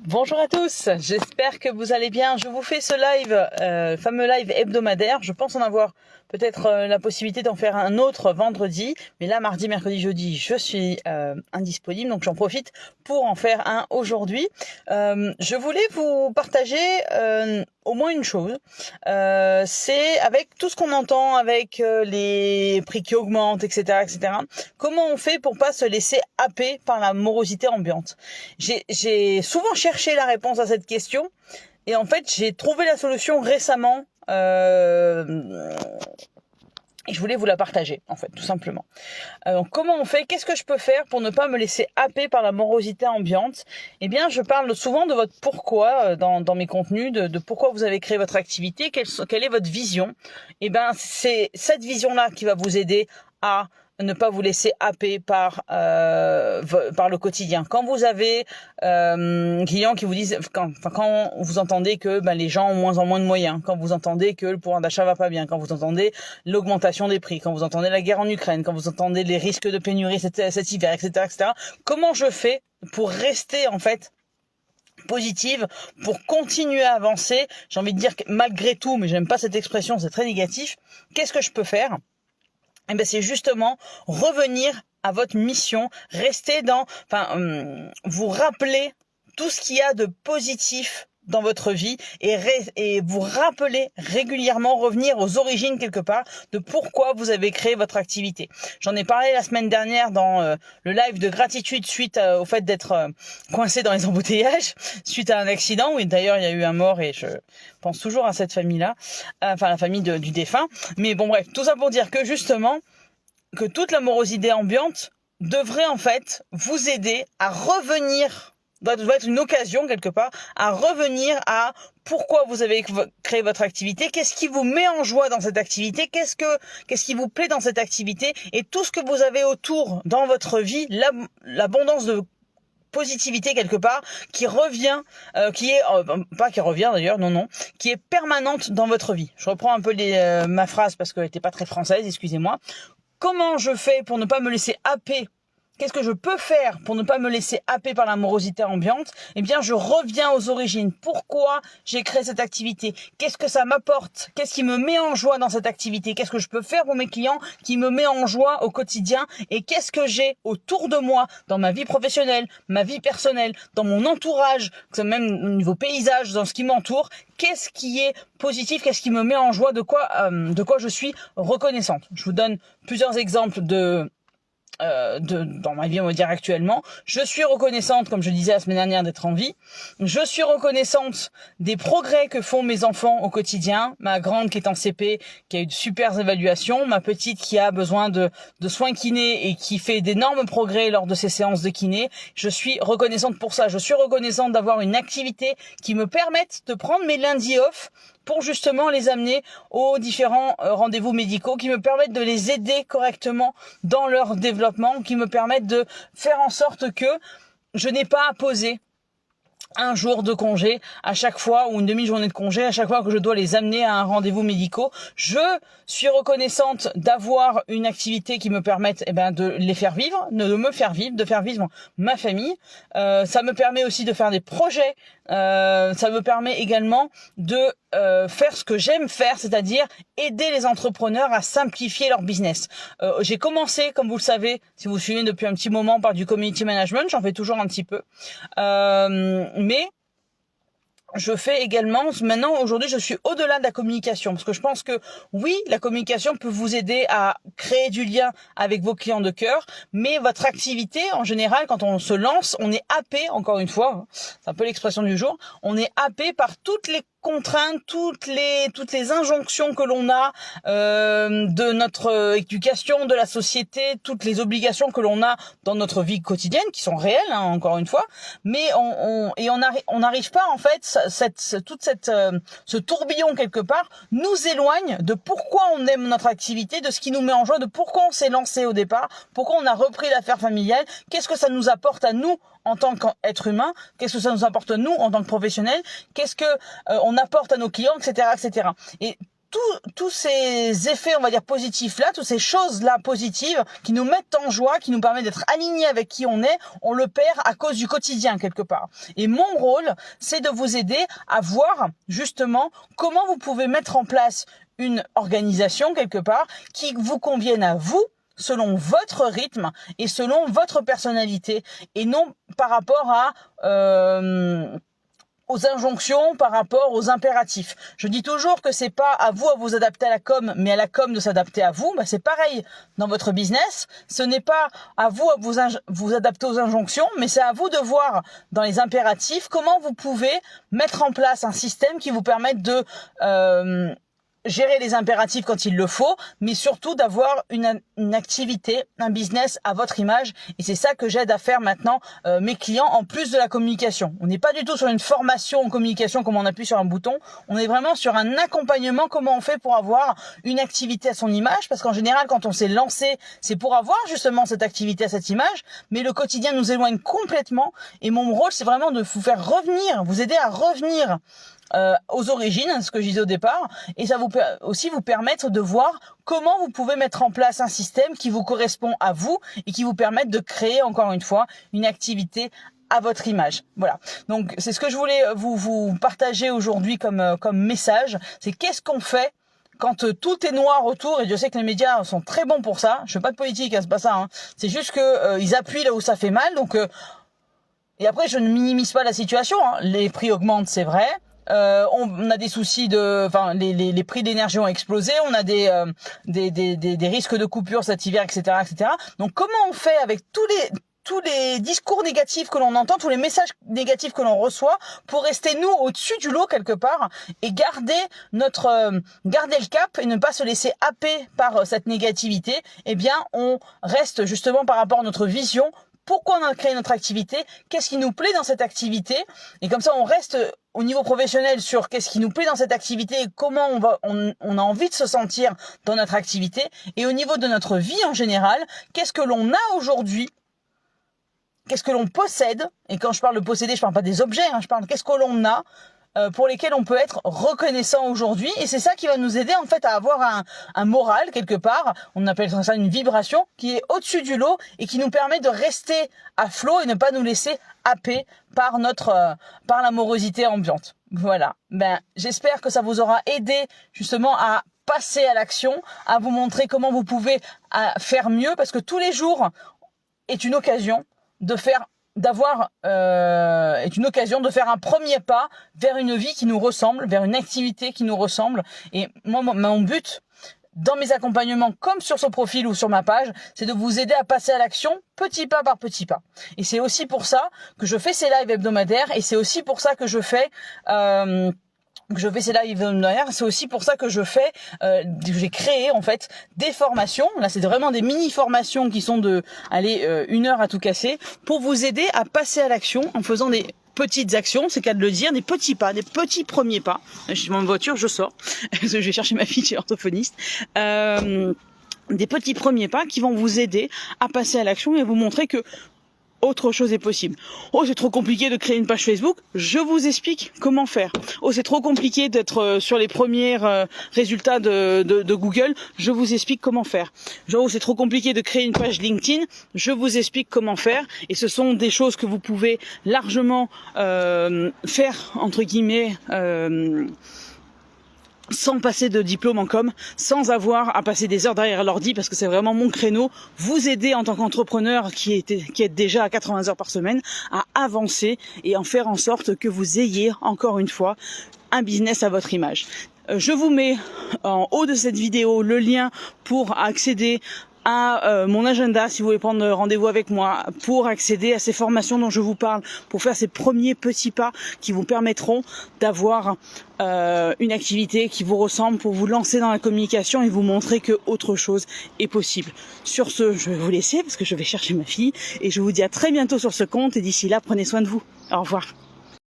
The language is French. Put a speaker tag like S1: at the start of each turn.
S1: Bonjour à tous, j'espère que vous allez bien. Je vous fais ce live, fameux live hebdomadaire. Je pense en avoir peut-être la possibilité d'en faire un autre vendredi. Mais là, mardi, mercredi, jeudi, je suis indisponible. Donc j'en profite pour en faire un aujourd'hui. Je voulais vous partager au moins une chose. C'est avec tout ce qu'on entend, avec les prix qui augmentent, etc., etc. Comment on fait pour pas se laisser happer par la morosité ambiante? J'ai souvent cherché la réponse à cette question et en fait j'ai trouvé la solution récemment et je voulais vous la partager en fait tout simplement. Donc comment on fait? Qu'est-ce que je peux faire pour ne pas me laisser happer par la morosité ambiante? Eh bien je parle souvent de votre pourquoi dans mes contenus, de pourquoi vous avez créé votre activité, quelle est votre vision. Eh bien c'est cette vision-là qui va vous aider à ne pas vous laisser happer par le quotidien. Quand vous avez clients qui vous disent, quand vous entendez que les gens ont moins en moins de moyens, quand vous entendez que le pouvoir d'achat va pas bien, quand vous entendez l'augmentation des prix, quand vous entendez la guerre en Ukraine, quand vous entendez les risques de pénurie cet hiver, etc., etc. Comment je fais pour rester en fait positive, pour continuer à avancer? J'ai envie de dire que malgré tout, mais j'aime pas cette expression, c'est très négatif. Qu'est-ce que je peux faire? Eh ben c'est justement revenir à votre mission, rester vous rappeler tout ce qu'il y a de positif dans votre vie et vous rappeler régulièrement, revenir aux origines quelque part de pourquoi vous avez créé votre activité. J'en ai parlé la semaine dernière dans le live de gratitude suite au fait d'être coincé dans les embouteillages suite à un accident où d'ailleurs il y a eu un mort et je pense toujours à cette famille-là, enfin la famille du défunt. Mais bon bref, tout ça pour dire que justement que toute la morosité ambiante devrait en fait vous aider à revenir, doit être une occasion quelque part, à revenir à pourquoi vous avez créé votre activité, qu'est-ce qui vous met en joie dans cette activité, qu'est-ce qui vous plaît dans cette activité, et tout ce que vous avez autour dans votre vie, l'abondance de positivité quelque part qui revient, qui est pas qui revient d'ailleurs, non, qui est permanente dans votre vie. Je reprends un peu ma phrase parce qu'elle n'était pas très française, excusez-moi. Comment je fais pour ne pas me laisser happer? Qu'est-ce que je peux faire pour ne pas me laisser happer par la morosité ambiante? Eh bien, je reviens aux origines. Pourquoi j'ai créé cette activité? Qu'est-ce que ça m'apporte? Qu'est-ce qui me met en joie dans cette activité? Qu'est-ce que je peux faire pour mes clients qui me met en joie au quotidien? Et qu'est-ce que j'ai autour de moi, dans ma vie professionnelle, ma vie personnelle, dans mon entourage, même au niveau paysage, dans ce qui m'entoure? Qu'est-ce qui est positif? Qu'est-ce qui me met en joie? De quoi je suis reconnaissante? Je vous donne plusieurs exemples dans ma vie, on va dire actuellement. Je suis reconnaissante, comme je disais la semaine dernière, d'être en vie. Je suis reconnaissante des progrès que font mes enfants au quotidien. Ma grande qui est en CP, qui a eu de super évaluations. Ma petite qui a besoin de soins kinés et qui fait d'énormes progrès lors de ses séances de kiné. Je suis reconnaissante pour ça. Je suis reconnaissante d'avoir une activité qui me permette de prendre mes lundis off pour justement les amener aux différents rendez-vous médicaux, qui me permettent de les aider correctement dans leur développement, qui me permettent de faire en sorte que je n'ai pas à poser un jour de congé à chaque fois ou une demi-journée de congé à chaque fois que je dois les amener à un rendez-vous médical. Je suis reconnaissante d'avoir une activité qui me permette de les faire vivre, de me faire vivre, de faire vivre ma famille. Ça me permet aussi de faire des projets. Ça me permet également de faire ce que j'aime faire, c'est-à-dire aider les entrepreneurs à simplifier leur business. J'ai commencé, comme vous le savez, si vous suivez depuis un petit moment, par du community management. J'en fais toujours un petit peu. Mais je fais également, maintenant, aujourd'hui, je suis au-delà de la communication, parce que je pense que oui, la communication peut vous aider à créer du lien avec vos clients de cœur, mais votre activité, en général, quand on se lance, on est happé, encore une fois, c'est un peu l'expression du jour, on est happé par toutes les contraintes, toutes les injonctions que l'on a de notre éducation, de la société, toutes les obligations que l'on a dans notre vie quotidienne, qui sont réelles, encore une fois, mais on n'arrive pas en fait, ce tourbillon quelque part nous éloigne de pourquoi on aime notre activité, de ce qui nous met en joie, de pourquoi on s'est lancé au départ, pourquoi on a repris l'affaire familiale, qu'est-ce que ça nous apporte à nous en tant qu'être humain, qu'est-ce que ça nous apporte nous en tant que professionnels, qu'est-ce que on apporte à nos clients, etc., etc. Et tous ces effets, on va dire positifs là, toutes ces choses là positives qui nous mettent en joie, qui nous permettent d'être alignés avec qui on le perd à cause du quotidien quelque part. Et mon rôle, c'est de vous aider à voir justement comment vous pouvez mettre en place une organisation quelque part qui vous convienne à vous, selon votre rythme et selon votre personnalité, et non par rapport à aux injonctions, par rapport aux impératifs. Je dis toujours que c'est pas à vous à vous adapter à la com, mais à la com de s'adapter à vous. C'est pareil dans votre business. Ce n'est pas à vous à vous adapter aux injonctions, mais c'est à vous de voir dans les impératifs comment vous pouvez mettre en place un système qui vous permette de gérer les impératifs quand il le faut, mais surtout d'avoir une activité, un business à votre image. Et c'est ça que j'aide à faire maintenant mes clients, en plus de la communication. On n'est pas du tout sur une formation en communication comme on appuie sur un bouton. On est vraiment sur un accompagnement, comment on fait pour avoir une activité à son image. Parce qu'en général, quand on s'est lancé, c'est pour avoir justement cette activité à cette image. Mais le quotidien nous éloigne complètement. Et mon rôle, c'est vraiment de vous faire revenir, vous aider à revenir aux origines, ce que je disais au départ, et ça vous aussi vous permettre de voir comment vous pouvez mettre en place un système qui vous correspond à vous et qui vous permette de créer encore une fois une activité à votre image. Voilà. Donc c'est ce que je voulais vous partager aujourd'hui comme message. C'est qu'est-ce qu'on fait quand tout est noir autour, et je sais que les médias sont très bons pour ça. Je fais pas de politique, c'est pas ça. Hein. C'est juste que ils appuient là où ça fait mal. Donc et après je ne minimise pas la situation. Hein. Les prix augmentent, c'est vrai. On a des soucis les prix de l'énergie ont explosé, on a des risques de coupure cet hiver, etc., etc. Donc comment on fait avec tous les discours négatifs que l'on entend, tous les messages négatifs que l'on reçoit, pour rester nous au-dessus du lot quelque part et garder le cap et ne pas se laisser happer par cette négativité. Eh bien, on reste justement par rapport à notre vision. Pourquoi on a créé notre activité? Qu'est-ce qui nous plaît dans cette activité? Et comme ça, on reste au niveau professionnel sur qu'est-ce qui nous plaît dans cette activité et comment on a envie de se sentir dans notre activité. Et au niveau de notre vie en général, qu'est-ce que l'on a aujourd'hui? Qu'est-ce que l'on possède? Et quand je parle de posséder, je parle pas des objets, je parle de qu'est-ce que l'on a pour lesquels on peut être reconnaissant aujourd'hui. Et c'est ça qui va nous aider en fait à avoir un moral quelque part, on appelle ça une vibration, qui est au-dessus du lot et qui nous permet de rester à flot et ne pas nous laisser happer par la morosité ambiante. Voilà. J'espère que ça vous aura aidé justement à passer à l'action, à vous montrer comment vous pouvez faire mieux, parce que tous les jours est une occasion de faire un premier pas vers une vie qui nous ressemble, vers une activité qui nous ressemble. Et moi, mon but dans mes accompagnements, comme sur ce profil ou sur ma page, c'est de vous aider à passer à l'action petit pas par petit pas. Et c'est aussi pour ça que je fais ces lives hebdomadaires, et c'est aussi pour ça que je fais ces lives hebdomadaires. C'est aussi pour ça que j'ai créé en fait des formations. Là, c'est vraiment des mini formations qui sont de 1 heure à tout casser, pour vous aider à passer à l'action en faisant des petites actions, c'est qu'à de le dire, des petits pas, des petits premiers pas. Je suis dans ma voiture, je sors parce que je vais chercher ma fille chez l'orthophoniste. Des petits premiers pas qui vont vous aider à passer à l'action et vous montrer que autre chose est possible. Oh, c'est trop compliqué de créer une page Facebook. Je vous explique comment faire. Oh, c'est trop compliqué d'être sur les premiers résultats de Google. Je vous explique comment faire. Oh, c'est trop compliqué de créer une page LinkedIn. Je vous explique comment faire. Et ce sont des choses que vous pouvez largement faire, entre guillemets, sans passer de diplôme en com, sans avoir à passer des heures derrière l'ordi, parce que c'est vraiment mon créneau, vous aider en tant qu'entrepreneur qui est déjà à 80 heures par semaine à avancer et en faire en sorte que vous ayez encore une fois un business à votre image. Je vous mets en haut de cette vidéo le lien pour accéder à mon agenda, si vous voulez prendre rendez-vous avec moi, pour accéder à ces formations dont je vous parle, pour faire ces premiers petits pas qui vous permettront d'avoir une activité qui vous ressemble, pour vous lancer dans la communication et vous montrer que autre chose est possible. Sur ce, je vais vous laisser parce que je vais chercher ma fille, et je vous dis à très bientôt sur ce compte, et d'ici là, prenez soin de vous. Au revoir.